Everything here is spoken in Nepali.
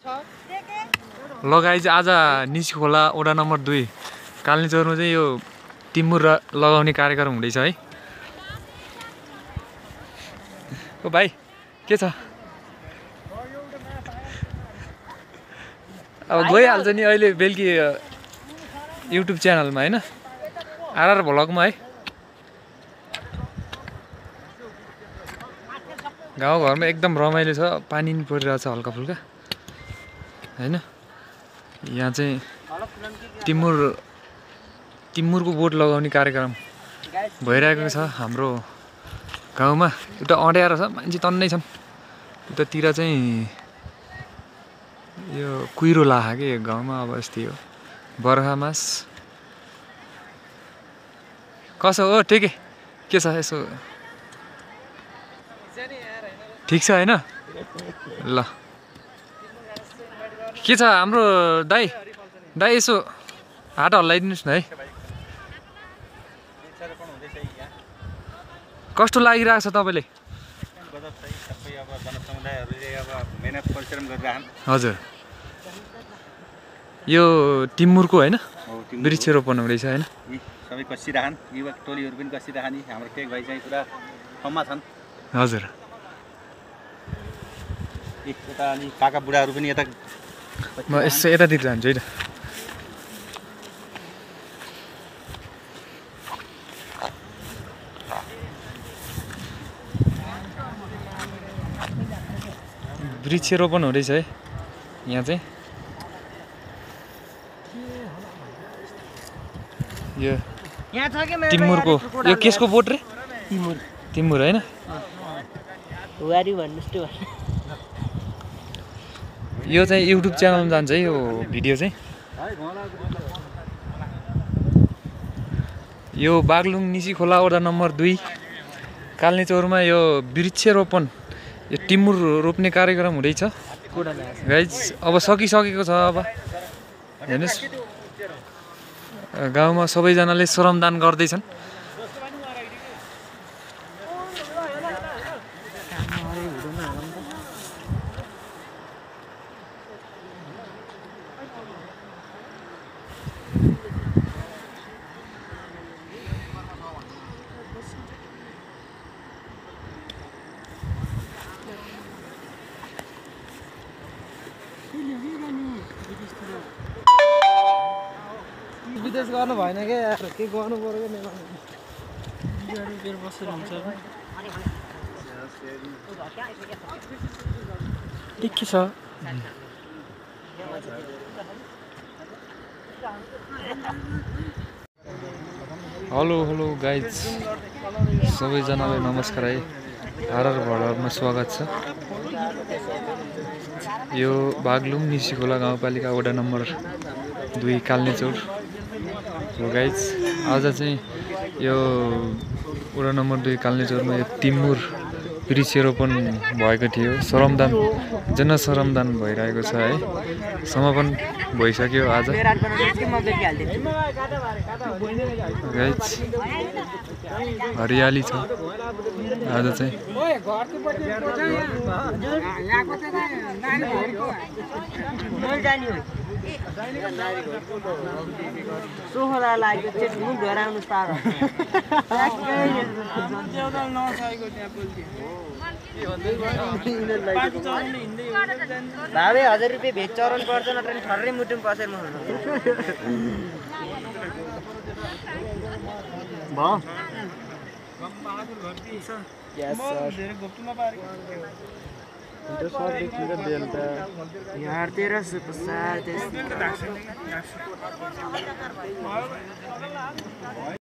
लगाइ चाहिँ आज निसी खोला वडा नम्बर 2 कालनीचौरमा चाहिँ यो टिमुर लगाउने कार्यक्रम हुँदैछ है। ओ भाइ के छ? अब गइहाल्छ नि अहिले बेलुकी युट्युब च्यानलमा हैन, आरआर भ्लगमा है। गाउँघरमा एकदम रमाइलो छ, पानी नि परिरहेछ हल्का फुल्का हैन। यहाँ चाहिँ टिमुरको बोट लगाउने कार्यक्रम भइरहेको छ हाम्रो गाउँमा। उता अँड्यारो छ, मान्छे तन्नै छन्। उतातिर चाहिँ यो कुहिरो लाहा के गाउँमा अब यस्तै हो। बर्खा मास कसो हो? ठिकै के छ? यसो ठिक छ हैन? ल के छ हाम्रो दाइ? दाइ यसो हात हल्लाइदिनुहोस् न है। कस्तो लागिरहेको छ तपाईँले? हजुर, यो टिमुरको होइन वृक्षरोपण हुँदैछ होइन? सबै कसिरहन्, युवक टोलीहरू पनि कसिरहन्। हाम्रो टेक भाइ चाहिँ पुरा फर्ममा छन्। हजुर, यता अनि काका बुढाहरू पनि यता। म यसो यतातिर जान्छु है त। वृक्षरोपण हुँदैछ है यहाँ चाहिँ। यो टिमुरको यो केसको बोट रे? टिमुर होइन? यो चाहिँ युट्युब च्यानलमा जान्छ है यो भिडियो चाहिँ। यो बागलुङ निसी खोला वडा नम्बर 2 कालनीचौरमा यो वृक्षरोपण यो टिमुर रोप्ने कार्यक्रम हुँदैछ गाइज। अब सकिसकेको छ। अब हेर्नुहोस् गाउँमा सबैजनाले श्रमदान गर्दैछन्। विदेश गर्नु भएन के यार, के गर्नु पर्यो नि। के छ? हेलो हेलो गाइज, सबैजनालाई नमस्कार है। आरआर भ्लगमा स्वागत छ। यो बागलुङ निसी खोला गाउँपालिका वडा नम्बर 2 कालनीचौर हो गाइज। आज चाहिँ यो वडा नम्बर 2 कालनीचौरमा यो टिमुर वृक्षरोपण भएको थियो। श्रमदान, जनश्रमदान भइरहेको छ है। समापन भइसक्यो आज गाइज। हरियाली छ आज चाहिँ। भावे 1000 रुपियाँ भेट चरण पर्छ न ट्रेन ठर्रै मुटुम पसेर म यार 1350